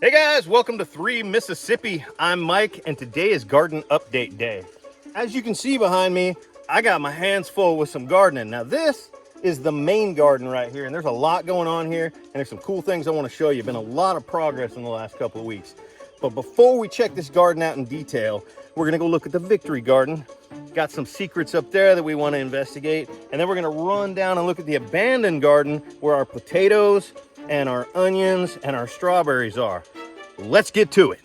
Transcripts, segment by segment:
Hey guys, welcome to 3 Mississippi. I'm Mike, and today is garden update day. As you can see behind me, I got my hands full with some gardening. Now this is the main garden right here, and there's a lot going on here, and there's some cool things I want to show you. Been a lot of progress in the last couple of weeks. But before we check this garden out in detail, we're gonna go look at the Victory Garden. Got some secrets up there that we want to investigate, and then we're gonna run down and look at the abandoned garden where our potatoes and our onions and our strawberries are. Let's get to it.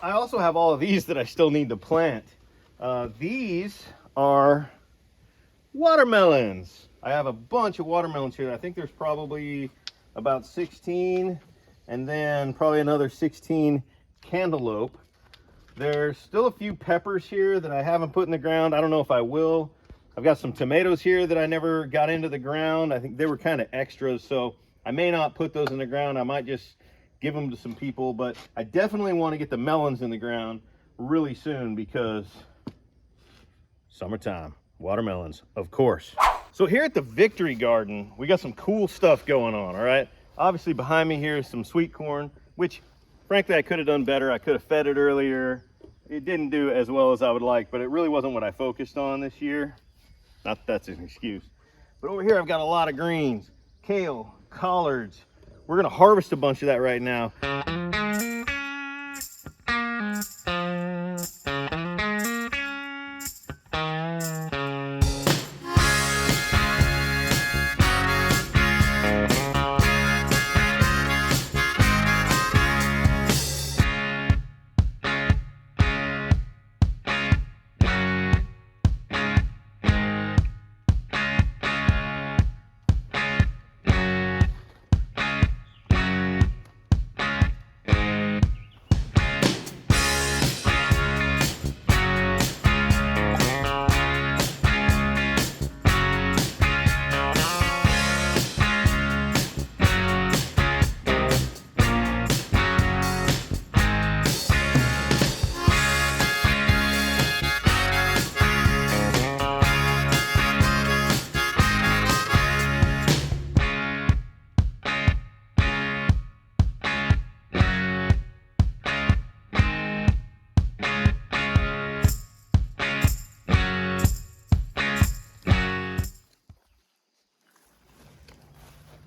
I also have all of these that I still need to plant. These are watermelons. I have a bunch of watermelons here. I think there's probably about 16, and then probably another 16 cantaloupe. There's still a few peppers here that I haven't put in the ground. I don't know if I will. I've got some tomatoes here that I never got into the ground. I think they were kind of extras, so I may not put those in the ground. I might just give them to some people, but I definitely want to get the melons in the ground really soon because summertime, watermelons, of course. So here at the Victory Garden, we got some cool stuff going on, all right? Obviously behind me here is some sweet corn, which frankly I could have done better. I could have fed it earlier. It didn't do as well as I would like, but it really wasn't what I focused on this year. Not that that's an excuse. But over here I've got a lot of greens, kale, collards. We're gonna harvest a bunch of that right now.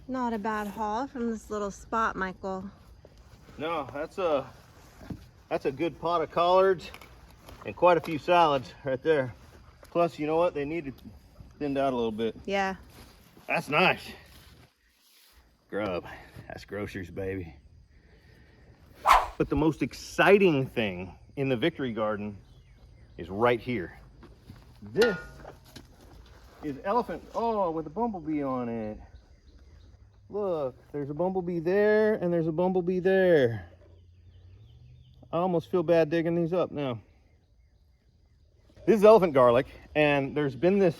Not a bad haul from this little spot, Michael. No, that's a good pot of collards and quite a few salads right there. Plus, you know what? They need to thinned out a little bit. Yeah. That's nice. Grub. That's groceries, baby. But the most exciting thing in the Victory Garden is right here. This is elephant. Oh, with a bumblebee on it. Look, there's a bumblebee there, and there's a bumblebee there. I almost feel bad digging these up now. This is elephant garlic, and there's been this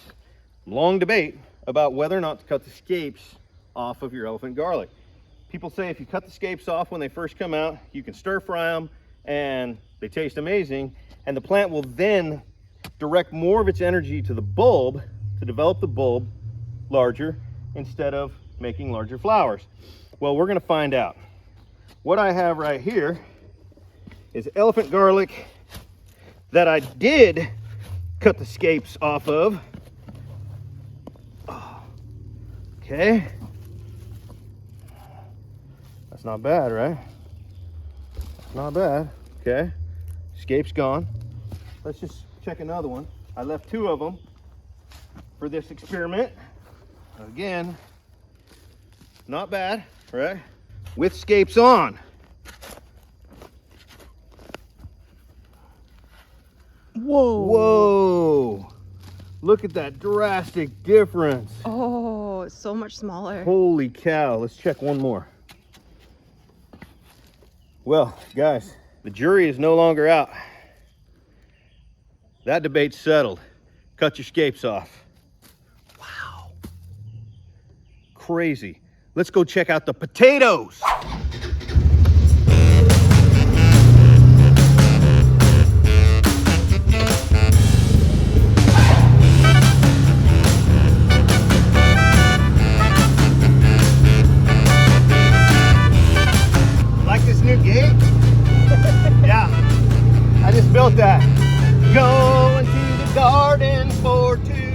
long debate about whether or not to cut the scapes off of your elephant garlic. People say if you cut the scapes off when they first come out, you can stir fry them, and they taste amazing, and the plant will then direct more of its energy to the bulb to develop the bulb larger instead of making larger flowers. Well, we're gonna find out. What I have right here is elephant garlic that I did cut the scapes off of. Okay. That's not bad, right? Not bad. Okay. Scapes gone. Let's just check another one. I left 2 of them for this experiment. Again, not bad, right? With scapes on. Whoa. Whoa. Look at that drastic difference. Oh, it's so much smaller. Holy cow. Let's check one more. Well, guys, the jury is no longer out. That debate's settled. Cut your scapes off. crazy. Let's go check out the potatoes. Like this new gate? Yeah, I just built that. Going to the garden for two,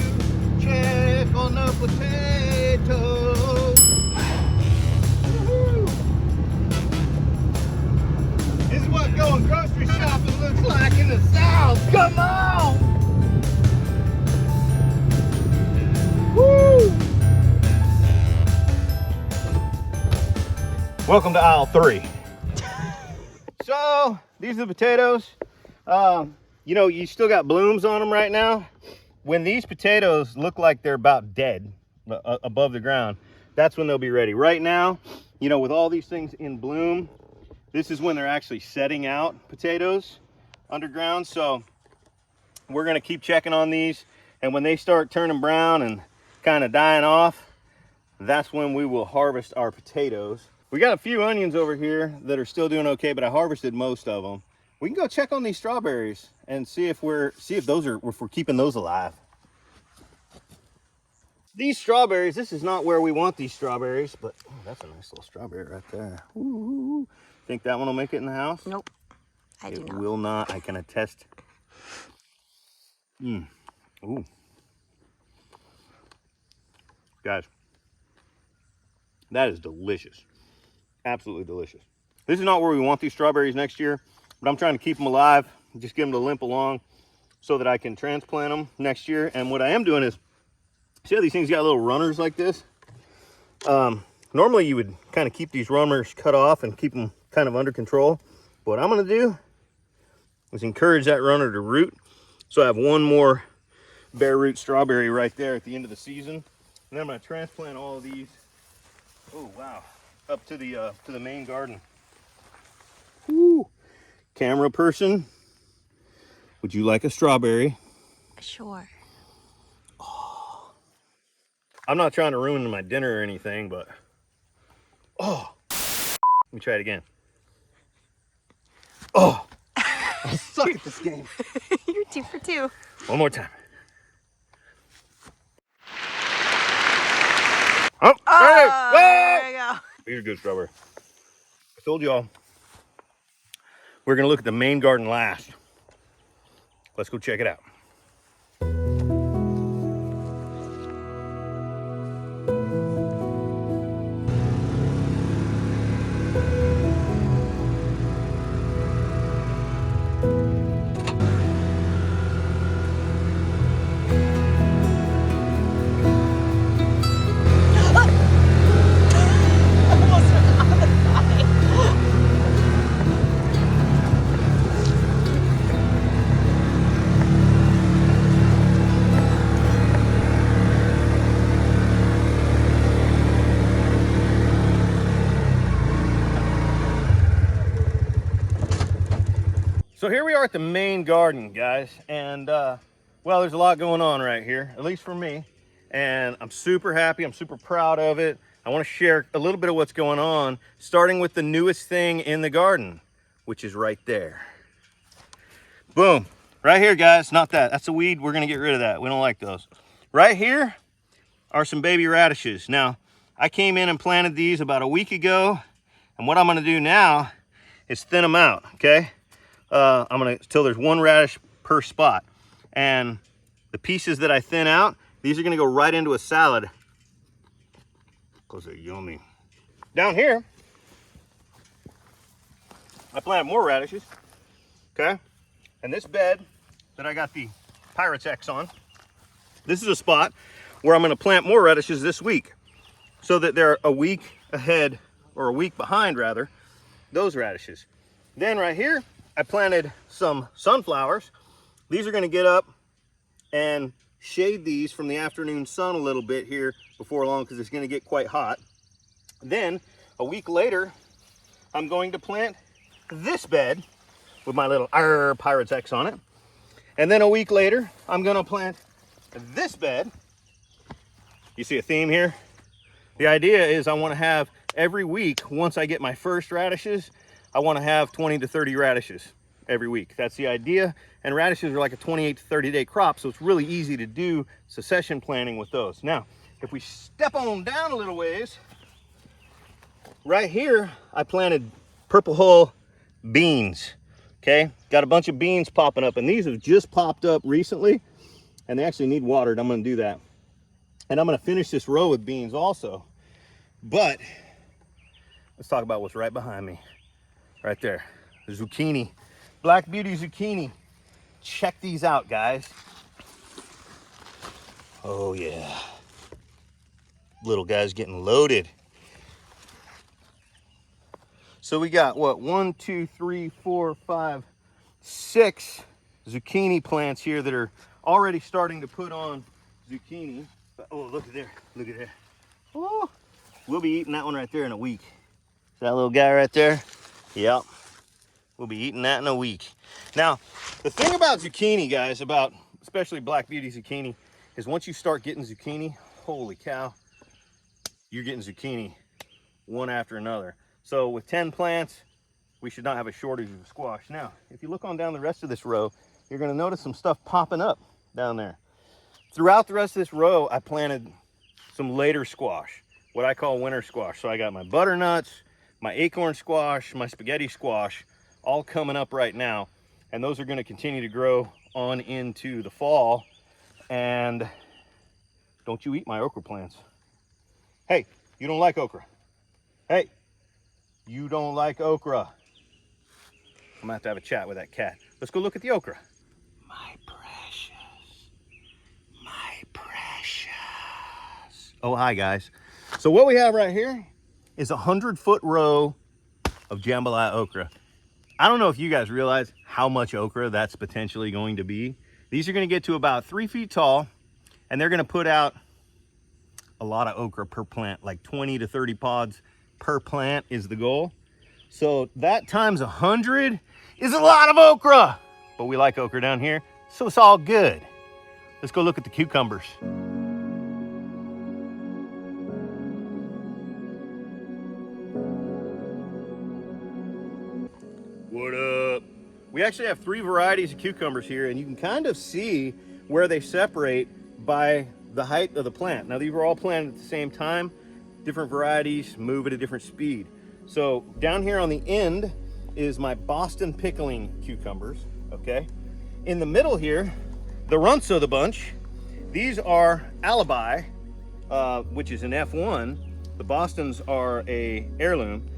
check on the potatoes. Woo-hoo. This is what going grocery shopping looks like in the South. Come on! Woo! Welcome to aisle 3. So, these are the potatoes. You know, you still got blooms on them right now. When these potatoes look like they're about dead above the ground, that's when they'll be ready. Right now, you know, with all these things in bloom, this is when they're actually setting out potatoes underground. So we're gonna keep checking on these. And when they start turning brown and kind of dying off, that's when we will harvest our potatoes. We got a few onions over here that are still doing okay, but I harvested most of them. We can go check on these strawberries and see if we're keeping those alive. These strawberries, this is not where we want these strawberries, but oh, that's a nice little strawberry right there. Ooh. Think that one will make it in the house? Nope, I do not. It will not, I can attest. Ooh. Guys, that is delicious. Absolutely delicious. This is not where we want these strawberries next year, but I'm trying to keep them alive, just give them to limp along so that I can transplant them next year. And what I am doing is, see how these things got little runners like this? Normally you would kind of keep these runners cut off and keep them kind of under control. But what I'm gonna do is encourage that runner to root. So I have one more bare root strawberry right there at the end of the season. And then I'm gonna transplant all of these, oh wow, up to the main garden. Woo. Camera person, would you like a strawberry? Sure. Oh. I'm not trying to ruin my dinner or anything, but oh, let me try it again. Oh, I suck at this game. You're 2 for 2. One more time. Oh, There you go. These are good strawberry. I told y'all we're gonna look at the main garden last. Let's go check it out. So here we are at the main garden, guys, and well, there's a lot going on right here, at least for me, and I'm super happy, I'm super proud of it. I want to share a little bit of what's going on, starting with the newest thing in the garden, which is right there. Boom, right here, guys. Not that, that's a weed. We're gonna get rid of that. We don't like those. Right here are some baby radishes. Now, I came in and planted these about a week ago, and what I'm gonna do now is thin them out, okay? I'm gonna, till there's one radish per spot. And the pieces that I thin out, these are gonna go right into a salad, because they're yummy. Down here, I planted more radishes, okay? And this bed that I got the Pirate's X on, this is a spot where I'm gonna plant more radishes this week, so that they're a week ahead, or a week behind rather, those radishes. Then right here, I planted some sunflowers. These are gonna get up and shade these from the afternoon sun a little bit here before long, because it's gonna get quite hot. Then a week later, I'm going to plant this bed with my little Pirate's X on it. And then a week later, I'm gonna plant this bed. You see a theme here? The idea is I want to have every week, once I get my first radishes, I want to have 20 to 30 radishes every week. That's the idea. And radishes are like a 28 to 30 day crop, so it's really easy to do succession planting with those. Now, if we step on down a little ways, right here, I planted purple hull beans, okay? Got a bunch of beans popping up, and these have just popped up recently, and they actually need watered. I'm gonna do that. And I'm gonna finish this row with beans also. But let's talk about what's right behind me. Right there, the zucchini. Black Beauty zucchini. Check these out, guys. Oh yeah. Little guy's getting loaded. So we got what, 1, 2, 3, 4, 5, 6 zucchini plants here that are already starting to put on zucchini. Oh, look at there, look at there. Oh, we'll be eating that one right there in a week. That little guy right there? Yep. We'll be eating that in a week. Now, the thing about zucchini, guys, about especially Black Beauty zucchini, is once you start getting zucchini, holy cow, you're getting zucchini one after another. So with 10 plants, we should not have a shortage of squash. Now, if you look on down the rest of this row, you're gonna notice some stuff popping up down there. Throughout the rest of this row, I planted some later squash, what I call winter squash. So I got my butternuts, my acorn squash, my spaghetti squash, all coming up right now. And those are gonna continue to grow on into the fall. And don't you eat my okra plants. Hey, you don't like okra. Hey, you don't like okra. I'm gonna have a chat with that cat. Let's go look at the okra. My precious. My precious. Oh, hi guys. So what we have right here is a 100-foot row of Jambalaya okra. I don't know if you guys realize how much okra that's potentially going to be. These are gonna get to about 3 feet tall, and they're gonna put out a lot of okra per plant, like 20 to 30 pods per plant is the goal. So that times 100 is a lot of okra, but we like okra down here, so it's all good. Let's go look at the cucumbers. What up? We actually have 3 varieties of cucumbers here, and you can kind of see where they separate by the height of the plant. Now, these were all planted at the same time. Different varieties move at a different speed. So down here on the end is my Boston pickling cucumbers, okay? In the middle here, the runts of the bunch, these are Alibi, which is an F1. The Bostons are a heirloom,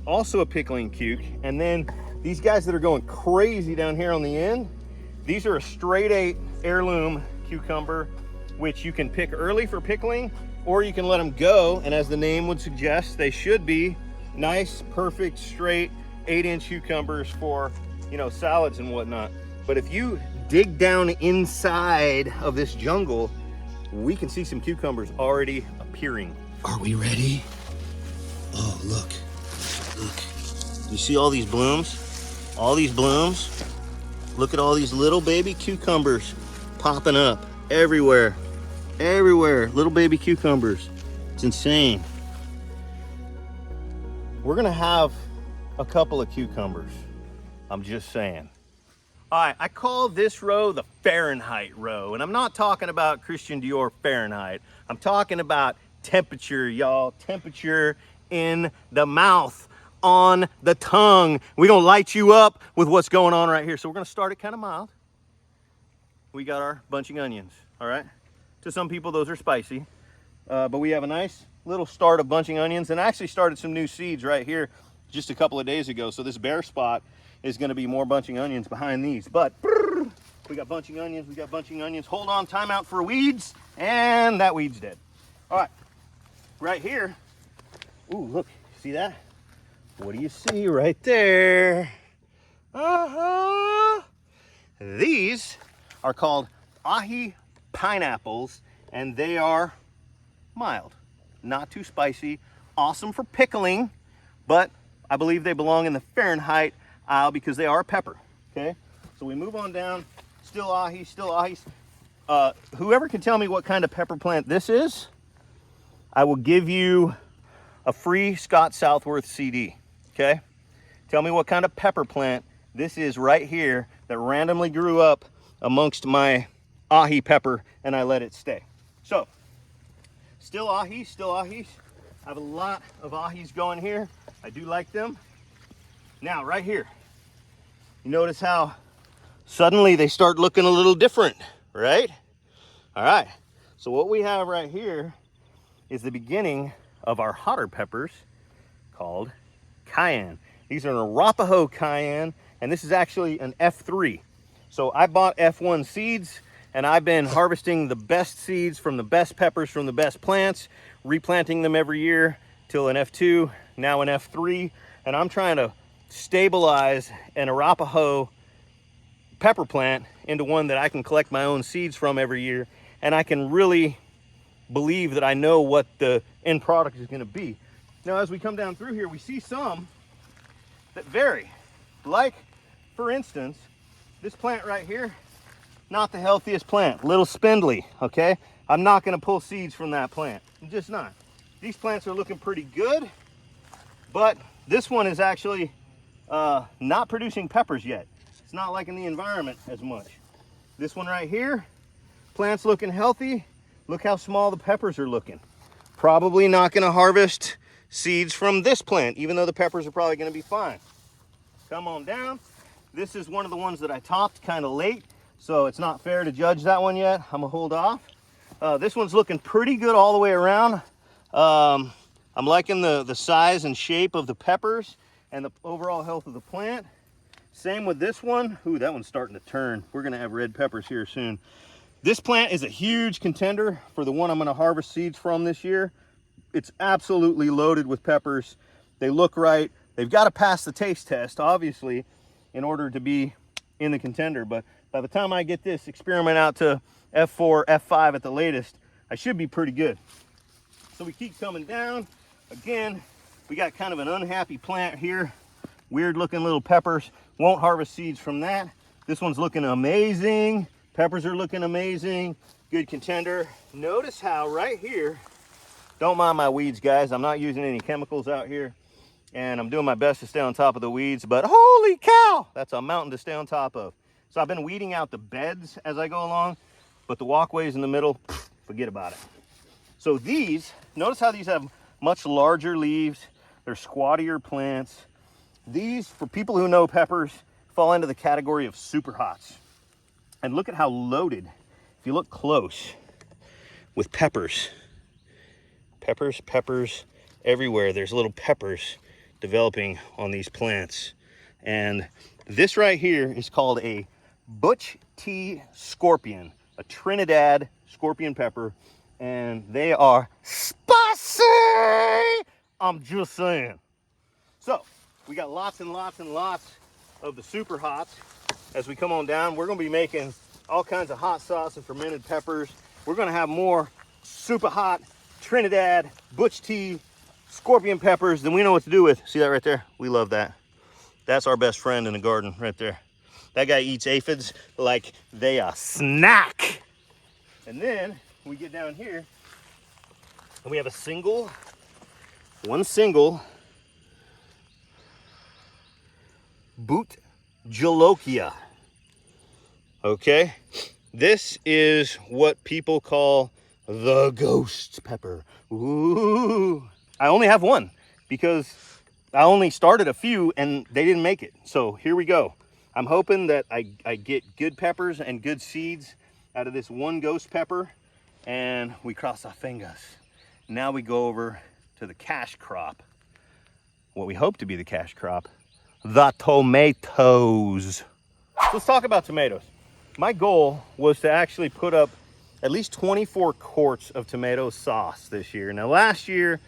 also a pickling cuke. And then these guys that are going crazy down here on the end, these are a straight 8 heirloom cucumber, which you can pick early for pickling, or you can let them go. And as the name would suggest, they should be nice, perfect, straight 8-inch cucumbers for, you know, salads and whatnot. But if you dig down inside of this jungle, we can see some cucumbers already appearing. Are we ready? Oh, look, look. You see all these blooms? All these blooms? Look at all these little baby cucumbers popping up everywhere. Everywhere, little baby cucumbers. It's insane. We're gonna have a couple of cucumbers. I'm just saying. All right, I call this row the Fahrenheit row, and I'm not talking about Christian Dior Fahrenheit. I'm talking about temperature, y'all. Temperature in the mouth, on the tongue. We're gonna light you up with what's going on right here. So we're gonna start it kind of mild. We got our bunching onions, all right? To some people, those are spicy, but we have a nice little start of bunching onions, and I actually started some new seeds right here just a couple of days ago. So this bare spot is going to be more bunching onions behind these. But we got bunching onions, we got bunching onions. Hold on, time out for weeds, and that weed's dead. All right, right here. Ooh, look, see that? What do you see right there? These are called ahi pineapples, and they are mild, not too spicy, awesome for pickling, but I believe they belong in the Fahrenheit aisle because they are a pepper, okay? So we move on down, still ahis, still ahis. Whoever can tell me what kind of pepper plant this is, I will give you a free Scott Southworth CD, okay? Tell me what kind of pepper plant this is right here that randomly grew up amongst my ahi pepper and I let it stay. So, still ahis, still ahis. I have a lot of ahis going here. I do like them. Now, right here, you notice how suddenly they start looking a little different, right? All right, so what we have right here is the beginning of our hotter peppers called Cayenne. These are an Arapaho Cayenne, and this is actually an F3. So I bought F1 seeds, and I've been harvesting the best seeds from the best peppers from the best plants, replanting them every year till an F2, now an F3, and I'm trying to stabilize an Arapaho pepper plant into one that I can collect my own seeds from every year, and I can really believe that I know what the end product is going to be. Now, as we come down through here, we see some that vary. Like, for instance, this plant right here, not the healthiest plant, little spindly, okay? I'm not going to pull seeds from that plant. I'm just not. These plants are looking pretty good, but this one is actually not producing peppers yet. It's not liking the environment as much. This one right here, plant's looking healthy. Look how small the peppers are looking. Probably not going to harvest seeds from this plant, even though the peppers are probably going to be fine. Come on down. This is one of the ones that I topped kind of late, so it's not fair to judge that one yet. I'm gonna hold off. This one's looking pretty good all the way around. I'm liking the size and shape of the peppers and the overall health of the plant. Same with this one. Ooh, that one's starting to turn. We're gonna have red peppers here soon. This plant is a huge contender for the one I'm gonna harvest seeds from this year. It's absolutely loaded with peppers. They look right. They've got to pass the taste test, obviously, in order to be in the contender. But by the time I get this experiment out to F4, F5 at the latest, I should be pretty good. So we keep coming down. Again, we got kind of an unhappy plant here. Weird looking little peppers. Won't harvest seeds from that. This one's looking amazing. Peppers are looking amazing. Good contender. Notice how right here, don't mind my weeds, guys. I'm not using any chemicals out here, and I'm doing my best to stay on top of the weeds, but holy cow, that's a mountain to stay on top of. So I've been weeding out the beds as I go along, but the walkways in the middle, forget about it. So these, notice how these have much larger leaves. They're squattier plants. These, for people who know peppers, fall into the category of super hots. And look at how loaded, if you look close, with peppers. Peppers everywhere. There's little peppers developing on these plants. And this right here is called a Butch T Scorpion, a Trinidad scorpion pepper, and they are spicy. I'm just saying. So we got lots and lots and lots of the super hots. As we come on down, we're going to be making all kinds of hot sauce and fermented peppers. We're going to have more super hot Trinidad Butch T scorpion peppers than we know what to do with. See that right there? We love that. That's our best friend in the garden right there. That guy eats aphids like they a snack. And then we get down here and we have one single boot jalokia. Okay, this is what people call the ghost pepper. Ooh. I only have one because I only started a few and they didn't make it. So here we go. I'm hoping that I get good peppers and good seeds out of this one ghost pepper, and we cross our fingers. Now we go over to the cash crop. What we hope to be the cash crop, the tomatoes. Let's talk about tomatoes. My goal was to actually put up at least 24 quarts of tomato sauce this year. Now last year,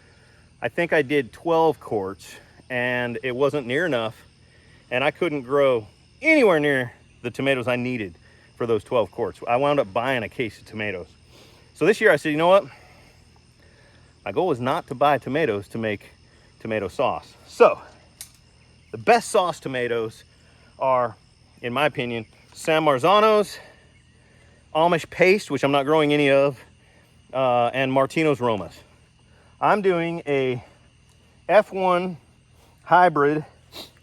I think I did 12 quarts and it wasn't near enough, and I couldn't grow anywhere near the tomatoes I needed for those 12 quarts. I wound up buying a case of tomatoes. So this year I said, you know what? My goal was not to buy tomatoes to make tomato sauce. So the best sauce tomatoes are, in my opinion, San Marzanos, Amish paste, which I'm not growing any of, and Martinos Romas. I'm doing a F1 hybrid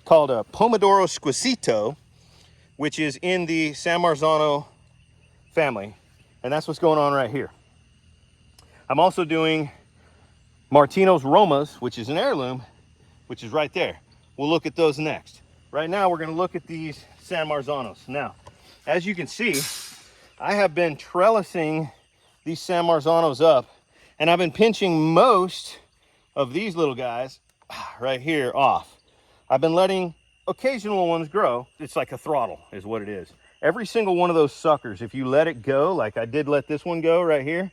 called a Pomodoro Squisito, which is in the San Marzano family. And that's what's going on right here. I'm also doing Martinos Romas, which is an heirloom, which is right there. We'll look at those next. Right now, we're gonna look at these San Marzanos. Now, as you can see, I have been trellising these San Marzanos up, and I've been pinching most of these little guys right here off. I've been letting occasional ones grow. It's like a throttle is what it is. Every single one of those suckers, if you let it go, like I did let this one go right here,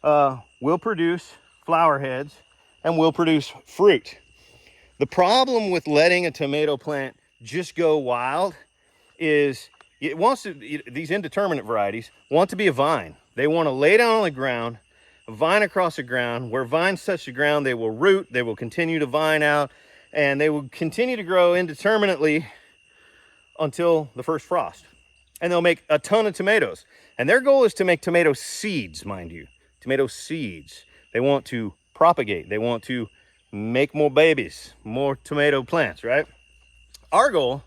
will produce flower heads and will produce fruit. The problem with letting a tomato plant just go wild is it wants to, these indeterminate varieties want to be a vine. They want to lay down on the ground, a vine across the ground. Where vines touch the ground, they will root, they will continue to vine out, and they will continue to grow indeterminately until the first frost. And they'll make a ton of tomatoes. And their goal is to make tomato seeds, mind you. Tomato seeds. They want to propagate. They want to make more babies, more tomato plants, right? Our goal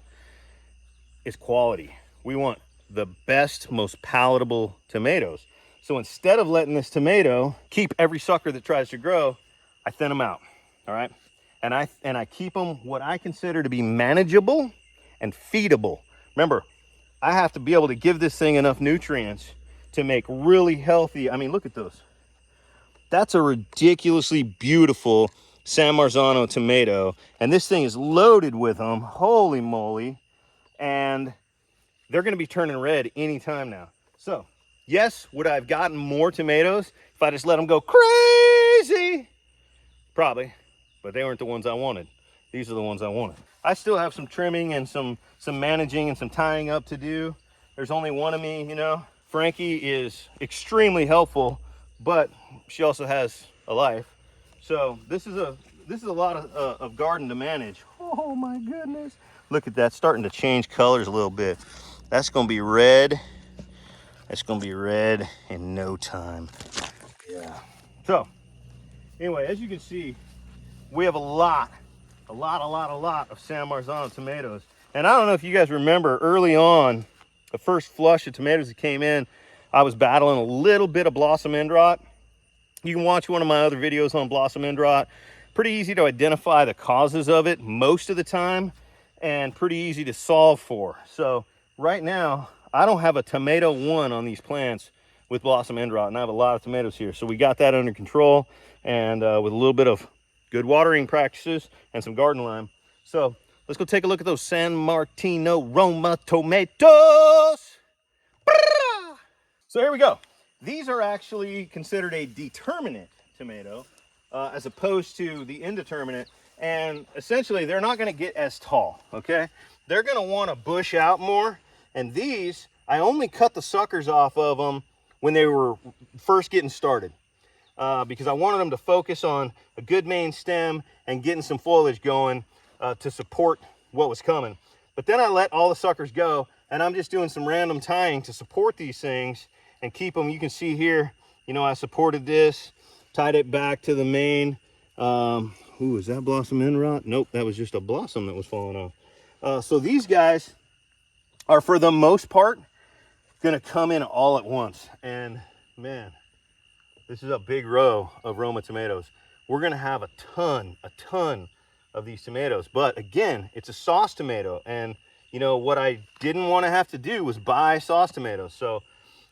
is quality. We want the best, most palatable tomatoes. So instead of letting this tomato keep every sucker that tries to grow, I thin them out, all right? And I keep them what I consider to be manageable and feedable. Remember, I have to be able to give this thing enough nutrients to make really healthy. I mean, look at those. That's a ridiculously beautiful San Marzano tomato, and this thing is loaded with them. Holy moly. And they're going to be turning red anytime now. So yes, would I have gotten more tomatoes if I just let them go crazy? Probably, but they weren't the ones I wanted. These are the ones I wanted. I still have some trimming and some managing and some tying up to do. There's only one of me, you know. Frankie is extremely helpful, but she also has a life. So this is a lot of garden to manage. Oh my goodness. Look at that, starting to change colors a little bit. That's gonna be red. That's gonna be red in no time. Yeah. So anyway, as you can see, we have a lot of San Marzano tomatoes. And I don't know if you guys remember early on, the first flush of tomatoes that came in, I was battling a little bit of blossom end rot. You can watch one of my other videos on blossom end rot. Pretty easy to identify the causes of it most of the time, and pretty easy to solve for. So right now, I don't have a tomato one on these plants with blossom end rot, and I have a lot of tomatoes here. So we got that under control, and with a little bit of good watering practices and some garden lime. So let's go take a look at those San Martino Roma tomatoes. So here we go. These are actually considered a determinate tomato as opposed to the indeterminate. And essentially, they're not going to get as tall, okay? They're going to want to bush out more. And these, I only cut the suckers off of them when they were first getting started because I wanted them to focus on a good main stem and getting some foliage going to support what was coming. But then I let all the suckers go, and I'm just doing some random tying to support these things and keep them. You can see here, you know, I supported this, tied it back to the main. Ooh, is that blossom end rot? Nope, that was just a blossom that was falling off. So these guys are, for the most part, gonna come in all at once. And man, this is a big row of Roma tomatoes. We're gonna have a ton of these tomatoes. But again, it's a sauce tomato. And you know, what I didn't wanna have to do was buy sauce tomatoes. So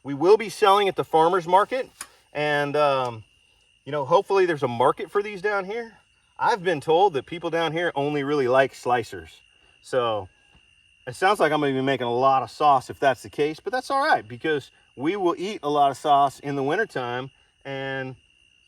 we will be selling at the farmer's market. And you know, hopefully there's a market for these down here. I've been told that people down here only really like slicers. So it sounds like I'm gonna be making a lot of sauce if that's the case, but that's all right because we will eat a lot of sauce in the wintertime, and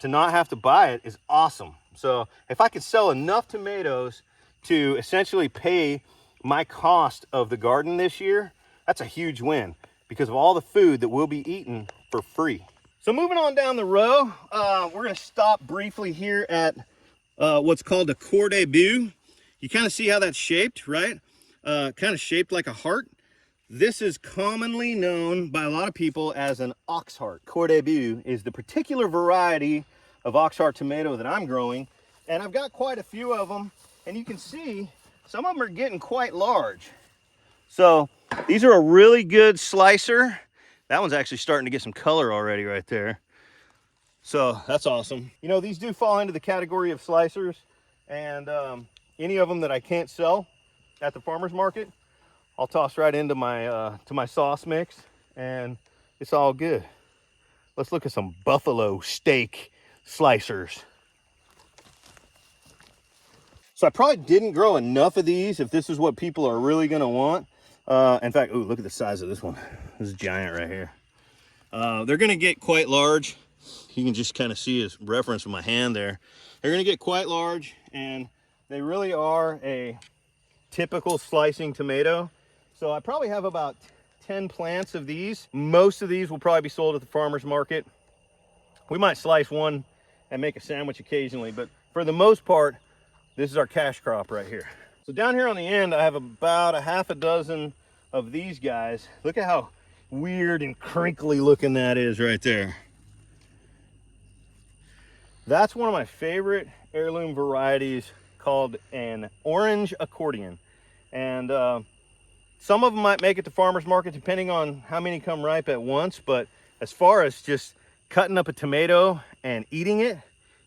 to not have to buy it is awesome. So if I could sell enough tomatoes to essentially pay my cost of the garden this year, that's a huge win because of all the food that we'll be eating for free. So moving on down the row, we're gonna stop briefly here at what's called a Cor debut. You kind of see how that's shaped, right? Kind of shaped like a heart. This is commonly known by a lot of people as an ox heart. Cor debut is the particular variety of Oxheart tomato that I'm growing. And I've got quite a few of them. And you can see some of them are getting quite large. So these are a really good slicer. That one's actually starting to get some color already right there. So that's awesome. You know, these do fall into the category of slicers, and any of them that I can't sell at the farmer's market, I'll toss right into my to my sauce mix, and it's all good. Let's look at some buffalo steak slicers. So I probably didn't grow enough of these if this is what people are really gonna want. In fact, ooh, look at the size of this one. This is giant right here. They're gonna get quite large. You can just kind of see his reference with my hand there. They're gonna get quite large, and they really are a typical slicing tomato. So I probably have about 10 plants of these. Most of these will probably be sold at the farmer's market. We might slice one and make a sandwich occasionally, but for the most part, this is our cash crop right here. So down here on the end, I have about a half a dozen of these guys. Look at how weird and crinkly looking that is right there. That's one of my favorite heirloom varieties called an orange accordion. And some of them might make it to farmer's market depending on how many come ripe at once. But as far as just cutting up a tomato and eating it,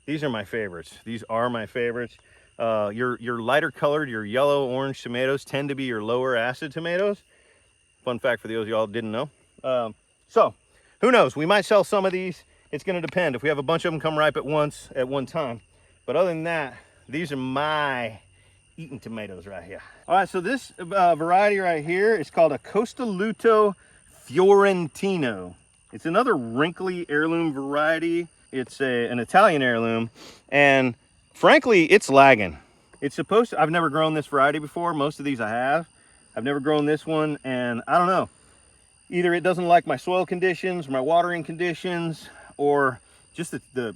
these are my favorites. These are my favorites. Your lighter colored, your yellow orange tomatoes tend to be your lower acid tomatoes. Fun fact for those of y'all didn't know. So who knows, we might sell some of these. It's going to depend if we have a bunch of them come ripe at once at one time. But other than that, these are my eating tomatoes right here. All right, so this variety right here is called a Costaluto Fiorentino. It's another wrinkly heirloom variety. It's an Italian heirloom, and frankly, it's lagging. It's supposed to, I've never grown this variety before. Most of these I have. I've never grown this one, and I don't know. Either it doesn't like my soil conditions, my watering conditions, or just the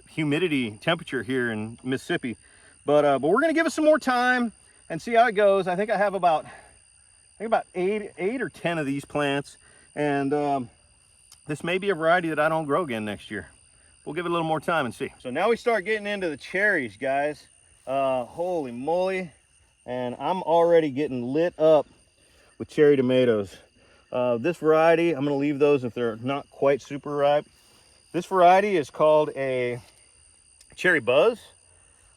humidity temperature here in Mississippi. But we're gonna give it some more time and see how it goes. I think I have about eight or 10 of these plants, and this may be a variety that I don't grow again next year. We'll give it a little more time and see. So now we start getting into the cherries, guys. Holy moly. And I'm already getting lit up with cherry tomatoes. This variety, I'm gonna leave those if they're not quite super ripe. This variety is called a Cherry Buzz.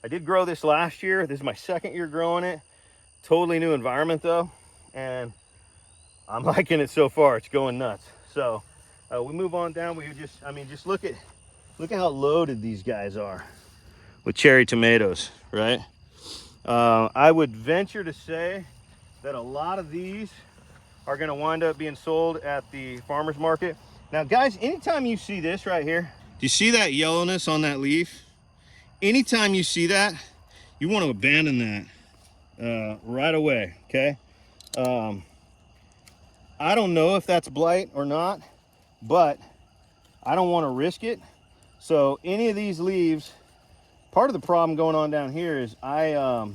I did grow this last year. This is my second year growing it. Totally new environment though, and I'm liking it so far. It's going nuts. So we move on down. Just look at how loaded these guys are with cherry tomatoes, right? I would venture to say that a lot of these are gonna wind up being sold at the farmer's market. Now guys, anytime you see this right here, do you see that yellowness on that leaf? Anytime you see that, you want to abandon that right away, okay? I don't know if that's blight or not, but I don't want to risk it. So any of these leaves, part of the problem going on down here is I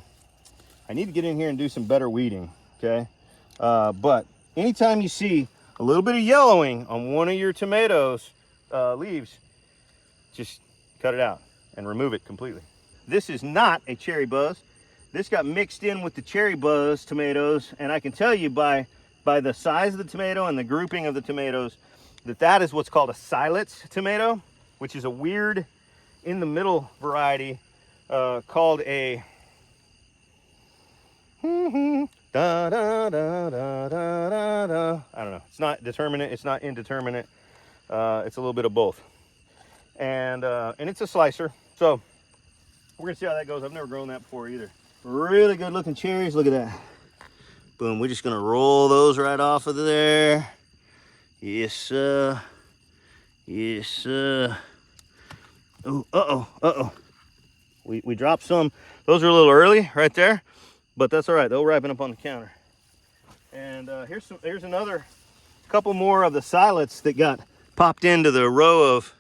need to get in here and do some better weeding, okay? But anytime you see a little bit of yellowing on one of your tomatoes leaves, just cut it out and remove it completely. This is not a Cherry Buzz. This got mixed in with the Cherry Buzz tomatoes, and I can tell you by the size of the tomato and the grouping of the tomatoes that is what's called a Silets tomato, which is a weird in the middle variety called a da, da, da, da, da, da. I don't know. It's not determinate. It's not indeterminate. It's a little bit of both. And it's a slicer. So we're gonna see how that goes. I've never grown that before either. Really good looking cherries. Look at that. Boom. We're just gonna roll those right off of there. Yes, sir. Yes, sir. Oh, uh-oh. We dropped some. Those are a little early right there, but that's all right. They'll ripen up on the counter. And here's another couple more of the Silets that got popped into the row of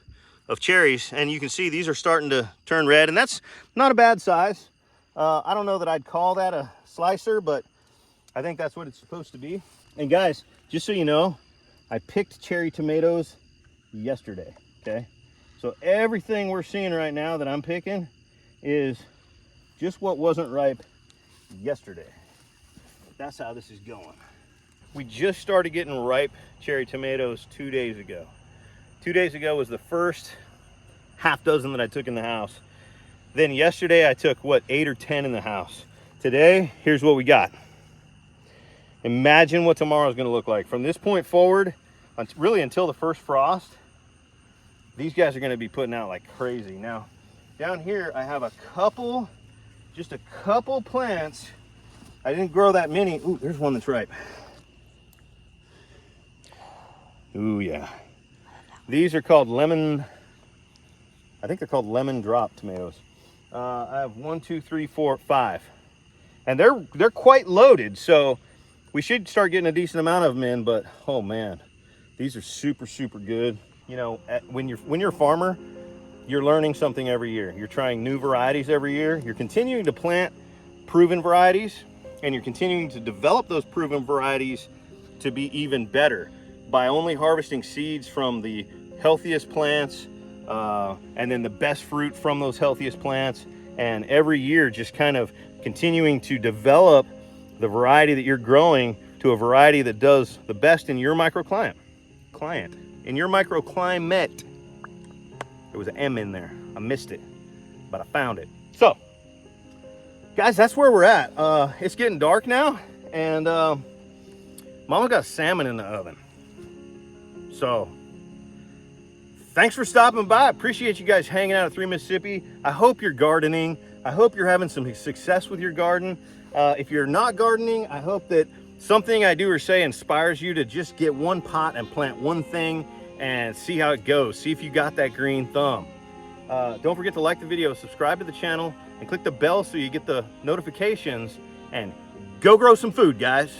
cherries, and you can see these are starting to turn red, and that's not a bad size. I don't know that I'd call that a slicer, but I think that's what it's supposed to be. And guys, just so you know, I picked cherry tomatoes yesterday, okay? So everything we're seeing right now that I'm picking is just what wasn't ripe yesterday. That's how this is going. We just started getting ripe cherry tomatoes 2 days ago. 2 days ago was the first half dozen that I took in the house. Then yesterday I took, what, 8 or 10 in the house. Today, here's what we got. Imagine what tomorrow's gonna look like. From this point forward, really until the first frost, these guys are gonna be putting out like crazy. Now, down here I have a couple, just a couple plants. I didn't grow that many. Ooh, there's one that's ripe. Ooh, yeah. These are called lemon, I think they're called lemon drop tomatoes. I have 1, 2, 3, 4, 5. And they're quite loaded, so we should start getting a decent amount of them in, but oh man, these are super, super good. You know, when you're a farmer, you're learning something every year. You're trying new varieties every year. You're continuing to plant proven varieties, and you're continuing to develop those proven varieties to be even better by only harvesting seeds from the healthiest plants, and then the best fruit from those healthiest plants. And every year just kind of continuing to develop the variety that you're growing to a variety that does the best in your microclimate. In your microclimate. There was an M in there. I missed it, but I found it. So, guys, that's where we're at. It's getting dark now, and Mama got salmon in the oven. So, thanks for stopping by. I appreciate you guys hanging out at 3 Mississippi. I hope you're gardening. I hope you're having some success with your garden. If you're not gardening, I hope that something I do or say inspires you to just get one pot and plant one thing and see how it goes. See if you got that green thumb. Don't forget to like the video, subscribe to the channel, and click the bell so you get the notifications. And go grow some food, guys.